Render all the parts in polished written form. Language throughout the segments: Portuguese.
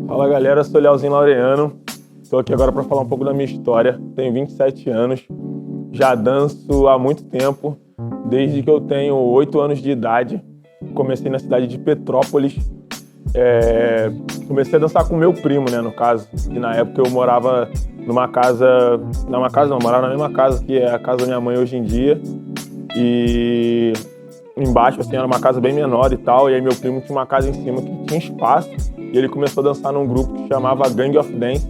Fala galera, eu sou Leozinho Laureano, estou aqui agora para falar um pouco da minha história. Tenho 27 anos, já danço há muito tempo, desde que eu tenho 8 anos de idade. Comecei na cidade de Petrópolis, comecei a dançar com meu primo, né, no caso, que na época eu morava morava na mesma casa que é a casa da minha mãe hoje em dia, e embaixo assim era uma casa bem menor e tal, e aí meu primo tinha uma casa em cima que tinha espaço, e ele começou a dançar num grupo que chamava Gang of Dance,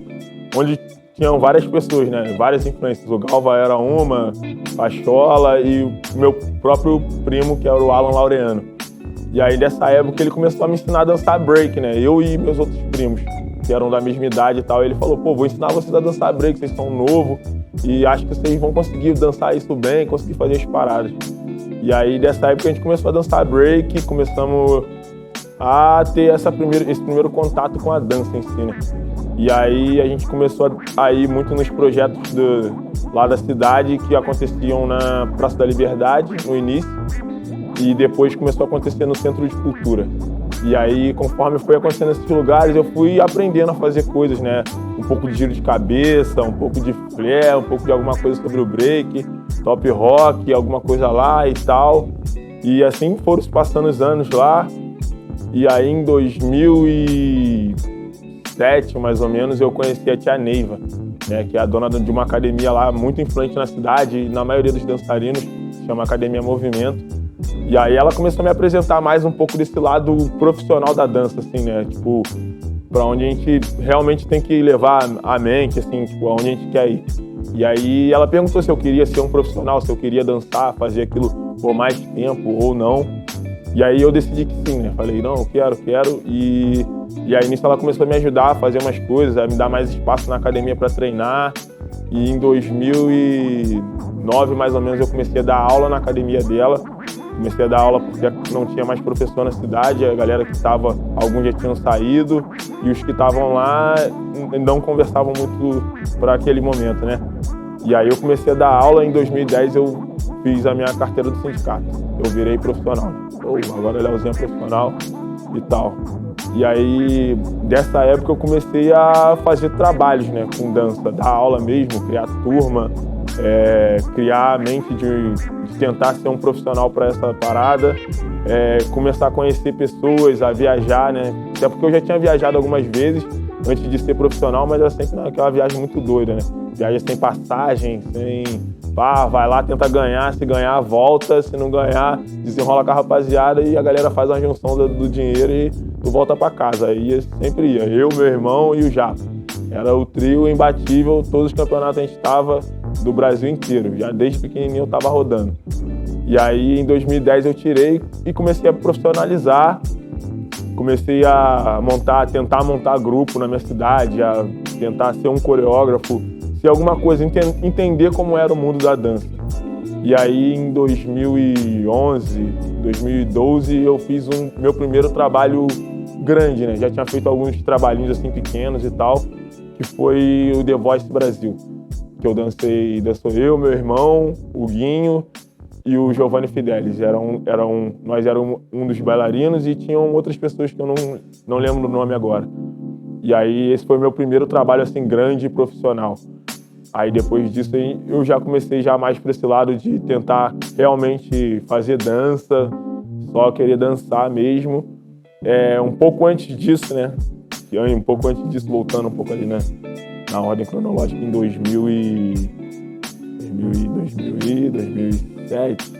onde tinham várias pessoas, né, várias influências. O Galva era uma, Pachola e o meu próprio primo, que era o Alan Laureano. E aí nessa época ele começou a me ensinar a dançar break, né, eu e meus outros primos, que eram da mesma idade e tal. Ele falou, pô, vou ensinar vocês a dançar break, vocês são novos e acho que vocês vão conseguir dançar isso bem, conseguir fazer as paradas. E aí dessa época a gente começou a dançar break, começamos a ter esse primeiro contato com a dança em si, né? E aí a gente começou a ir muito nos projetos lá da cidade que aconteciam na Praça da Liberdade no início, e depois começou a acontecer no Centro de Cultura. E aí, conforme foi acontecendo nesses lugares, eu fui aprendendo a fazer coisas, né? Um pouco de giro de cabeça, um pouco de flare, um pouco de alguma coisa sobre o break, top rock, alguma coisa lá e tal. E assim foram se passando os anos lá. E aí, em 2007, mais ou menos, eu conheci a tia Neiva, né? Que é a dona de uma academia lá muito influente na cidade, e na maioria dos dançarinos, se chama Academia Movimento. E aí ela começou a me apresentar mais um pouco desse lado profissional da dança, assim, né? Tipo, pra onde a gente realmente tem que levar a mente, assim, tipo, aonde a gente quer ir. E aí ela perguntou se eu queria ser um profissional, se eu queria dançar, fazer aquilo por mais tempo ou não. E aí eu decidi que sim, né? Falei, não, eu quero. E aí nisso ela começou a me ajudar a fazer umas coisas, a me dar mais espaço na academia pra treinar. E em 2009, mais ou menos, eu comecei a dar aula na academia dela. Comecei a dar aula porque não tinha mais professor na cidade, a galera que estava, alguns já tinham saído, e os que estavam lá não conversavam muito para aquele momento, né? E aí eu comecei a dar aula, em 2010 eu fiz a minha carteira do sindicato, eu virei profissional. Agora Leozinho é profissional e tal. E aí, dessa época eu comecei a fazer trabalhos, né, com dança, dar aula mesmo, criar turma, criar a mente de tentar ser um profissional para essa parada, começar a conhecer pessoas, a viajar, né? Até porque eu já tinha viajado algumas vezes antes de ser profissional, mas era sempre aquela viagem muito doida, né? Viagem sem passagem, vai lá, tenta ganhar, se ganhar, volta, se não ganhar, desenrola com a rapaziada e a galera faz uma junção do dinheiro e tu volta para casa. Aí sempre ia, eu, meu irmão e o Japa. Era o trio imbatível, todos os campeonatos a gente estava do Brasil inteiro, já desde pequenininho eu tava rodando. E aí em 2010 eu tirei e comecei a profissionalizar, comecei a tentar montar grupo na minha cidade, a tentar ser um coreógrafo, ser alguma coisa, entender como era o mundo da dança. E aí em 2011, 2012 eu fiz meu primeiro trabalho grande, né? Já tinha feito alguns trabalhinhos assim pequenos e tal, que foi o The Voice Brasil. Que eu dançou eu, meu irmão, o Guinho e o Giovanni Fidelis. Nós éramos um dos bailarinos e tinham outras pessoas que eu não lembro o nome agora. E aí esse foi o meu primeiro trabalho assim grande e profissional. Aí depois disso eu já comecei mais para esse lado de tentar realmente fazer dança, só querer dançar mesmo. Um pouco antes disso, né? Voltando um pouco ali, né? Na ordem cronológica, em 2007,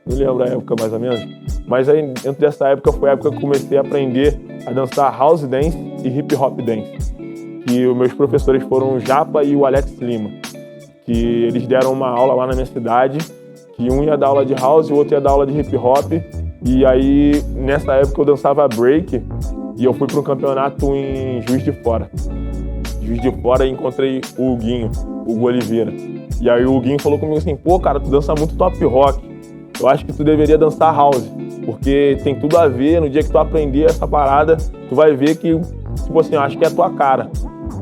não lembro a época mais ou menos, mas aí dentro dessa época foi a época que eu comecei a aprender a dançar house dance e hip hop dance, que os meus professores foram o Japa e o Alex Lima, que eles deram uma aula lá na minha cidade, que um ia dar aula de house e o outro ia dar aula de hip hop, e aí nessa época eu dançava break e eu fui para um campeonato em Juiz de Fora. E encontrei o Hugo Oliveira. E aí o Huguinho falou comigo assim, pô, cara, tu dança muito top rock. Eu acho que tu deveria dançar house, porque tem tudo a ver, no dia que tu aprender essa parada, tu vai ver que, tipo assim, eu acho que é a tua cara.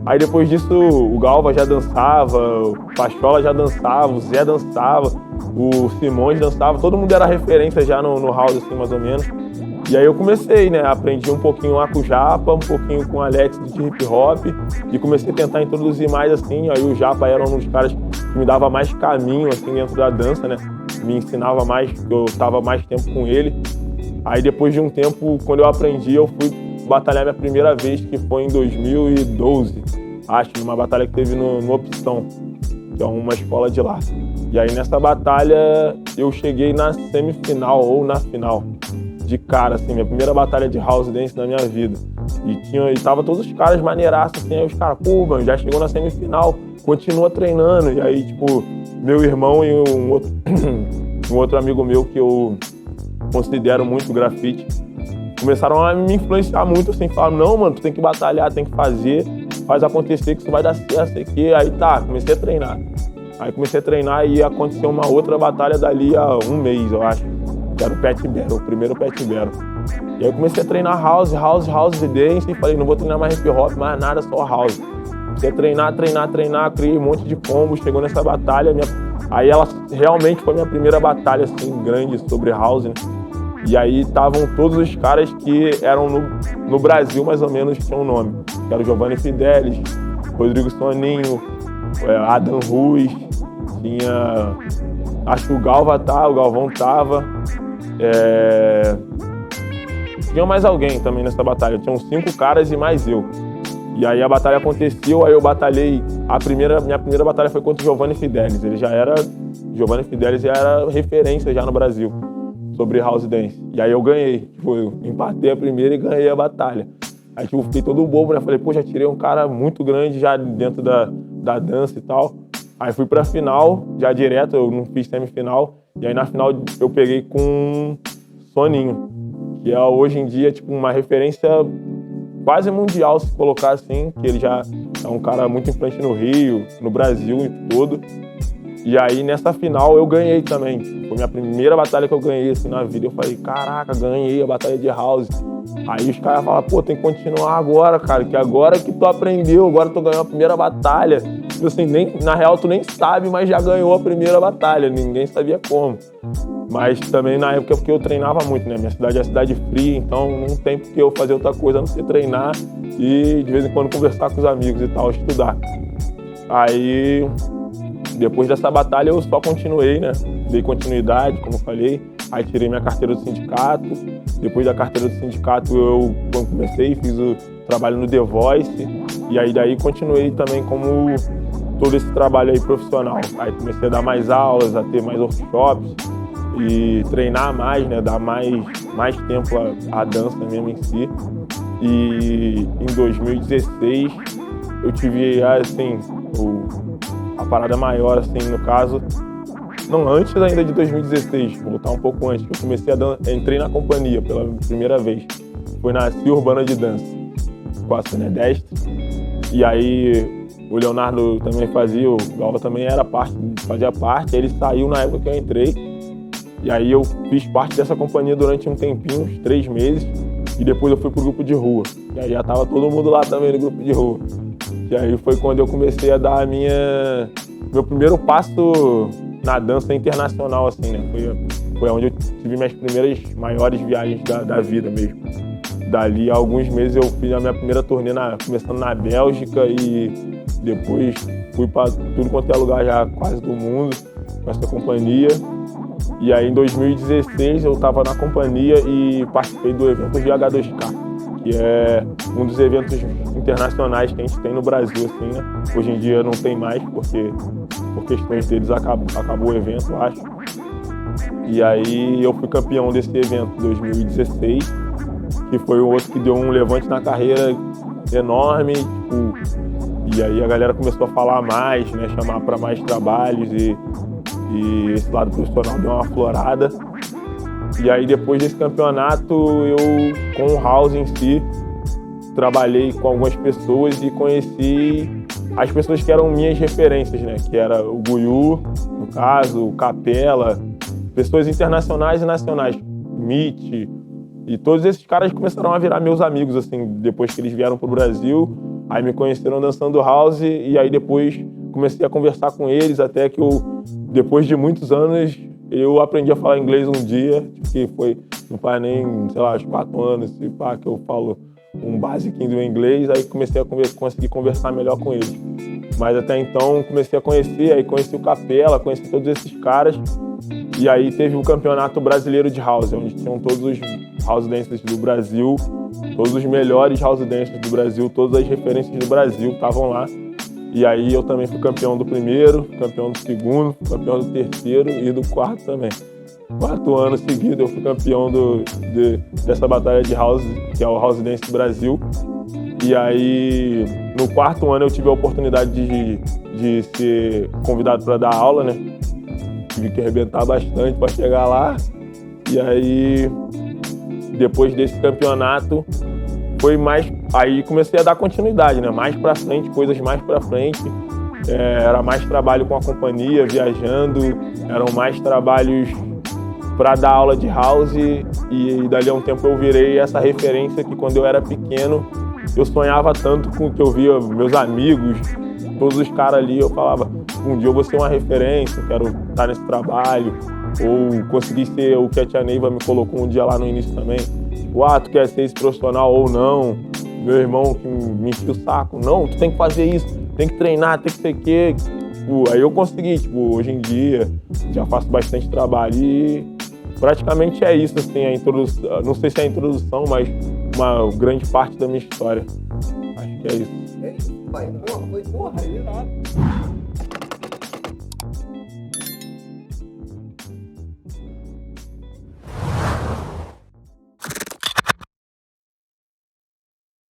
Aí depois disso o Galva já dançava, o Pachola já dançava, o Zé dançava, o Simões dançava, todo mundo era referência já no house, assim, mais ou menos. E aí eu comecei, né? Aprendi um pouquinho lá com o Japa, um pouquinho com o Alex de hip hop e comecei a tentar introduzir mais assim. Aí o Japa era um dos caras que me dava mais caminho assim dentro da dança, né? Me ensinava mais, eu estava mais tempo com ele. Aí depois de um tempo, quando eu aprendi, eu fui batalhar minha primeira vez, que foi em 2012, acho, numa batalha que teve no Opção, que é uma escola de lá. E aí nessa batalha eu cheguei na semifinal ou na final. De cara, assim, minha primeira batalha de house dance na minha vida. E tava todos os caras maneiraços, assim, aí os caras, pô, mano, já chegou na semifinal, continua treinando. E aí, tipo, meu irmão e um outro amigo meu que eu considero muito grafite, começaram a me influenciar muito, assim, falaram, não, mano, tu tem que batalhar, tem que fazer, faz acontecer que isso vai dar certo, sei que. Aí tá, comecei a treinar. Aí comecei a treinar e aconteceu uma outra batalha dali a um mês, eu acho. Que era o Pet Battle, o primeiro Pet Battle. E aí eu comecei a treinar house e dance e falei, não vou treinar mais hip hop, mais nada, só house. Comecei a treinar, criei um monte de combos, chegou nessa batalha, aí ela realmente foi minha primeira batalha, assim, grande sobre house, né? E aí estavam todos os caras que eram no Brasil, mais ou menos, tinham um nome. Que era o Giovanni Fidelis, Rodrigo Soninho, Adam Ruiz, tinha... Acho que o Galvão tava. Tinha mais alguém também nessa batalha. Tinham 5 caras e mais eu. E aí a batalha aconteceu, aí eu batalhei. Minha primeira batalha foi contra o Giovanni Fidelis. Giovanni Fidelis já era referência já no Brasil sobre house dance. E aí eu ganhei. Tipo, eu empatei a primeira e ganhei a batalha. Aí tipo, fiquei todo bobo, né? Falei, pô, já tirei um cara muito grande já dentro da dança e tal. Aí fui pra final, já direto, eu não fiz semifinal. E aí na final eu peguei com Soninho, que é hoje em dia tipo uma referência quase mundial, se colocar assim, que ele já é um cara muito influente no Rio, no Brasil e tudo. E aí nessa final eu ganhei também. Foi minha primeira batalha que eu ganhei assim na vida. Eu falei, caraca, ganhei a batalha de house. Aí os caras falaram, pô, tem que continuar agora, cara, que agora que tu aprendeu, agora tu ganhou a primeira batalha. Tipo assim, na real tu nem sabe, mas já ganhou a primeira batalha, ninguém sabia como. Mas também na época porque eu treinava muito, né? Minha cidade é cidade fria, então não tem porque eu fazer outra coisa a não ser treinar e de vez em quando conversar com os amigos e tal, estudar. Aí, depois dessa batalha eu só continuei, né? Dei continuidade, como eu falei. Aí tirei minha carteira do sindicato. Depois da carteira do sindicato quando comecei, fiz o trabalho no The Voice. E aí daí continuei também como todo esse trabalho aí profissional. Aí comecei a dar mais aulas, a ter mais workshops e treinar mais, né? Dar mais tempo à dança mesmo em si. E em 2016 eu tive, assim, a parada maior, assim, no caso, não, antes ainda de 2016, vou voltar um pouco antes, eu comecei entrei na companhia pela primeira vez. Foi na CIA Urbana de Dança, com a Sônia Destre. E aí o Leonardo também fazia, o Galva também fazia parte, aí ele saiu na época que eu entrei. E aí eu fiz parte dessa companhia durante um tempinho, uns 3 meses, e depois eu fui pro grupo de rua. E aí já tava todo mundo lá também no grupo de rua. E aí foi quando eu comecei a dar meu primeiro passo na dança internacional, assim, né? Foi onde eu tive minhas primeiras maiores viagens da vida mesmo. Dali a alguns meses eu fiz a minha primeira turnê começando na Bélgica e depois fui para tudo quanto é lugar já quase do mundo com essa companhia. E aí em 2016 eu estava na companhia e participei do evento GH2K, que é um dos eventos internacionais que a gente tem no Brasil, assim, né? Hoje em dia não tem mais, porque por questões deles acabou o evento, eu acho. E aí eu fui campeão desse evento em 2016, que foi o outro que deu um levante na carreira enorme, tipo, e aí a galera começou a falar mais, né? Chamar para mais trabalhos e esse lado profissional deu uma aflorada. E aí depois desse campeonato, eu, com o house em si, trabalhei com algumas pessoas e conheci as pessoas que eram minhas referências, né? Que era o Buiú, no caso, o Capela, pessoas internacionais e nacionais, Mitch, e todos esses caras começaram a virar meus amigos, assim, depois que eles vieram pro Brasil, aí me conheceram dançando house e aí depois comecei a conversar com eles, até que depois de muitos anos, eu aprendi a falar inglês um dia, que foi não faz nem, sei lá, uns 4 anos, se pá, que eu falo um basiquinho do inglês, aí comecei a conseguir conversar melhor com eles. Mas até então comecei a conhecer, aí conheci o Capela, conheci todos esses caras. E aí teve o Campeonato Brasileiro de House, onde tinham todos os house dancers do Brasil, todos os melhores house dancers do Brasil, todas as referências do Brasil estavam lá. E aí eu também fui campeão do primeiro, campeão do segundo, campeão do terceiro e do quarto também. 4 anos seguidos eu fui campeão dessa batalha de house, que é o House Dance Brasil. E aí, no 4º ano eu tive a oportunidade de ser convidado para dar aula, né? Tive que arrebentar bastante para chegar lá. E aí, depois desse campeonato, foi mais... Aí comecei a dar continuidade, né? Mais para frente, coisas mais para frente. Era mais trabalho com a companhia, viajando. Eram mais trabalhos para dar aula de house. E dali a um tempo eu virei essa referência que quando eu era pequeno, eu sonhava tanto com o que eu via meus amigos, todos os caras ali, eu falava, um dia eu vou ser uma referência, eu quero estar nesse trabalho, ou conseguir ser o que a tia Neiva me colocou um dia lá no início também. Tu quer ser esse profissional ou não? Meu irmão que me enchia o saco, não, tu tem que fazer isso, tem que treinar, tem que ser o quê? Aí eu consegui, hoje em dia, já faço bastante trabalho e praticamente é isso, assim, a introdução, não sei se é a introdução, mas uma grande parte da minha história. Acho que é isso. É isso, pai. Porra, foi porra, é irado.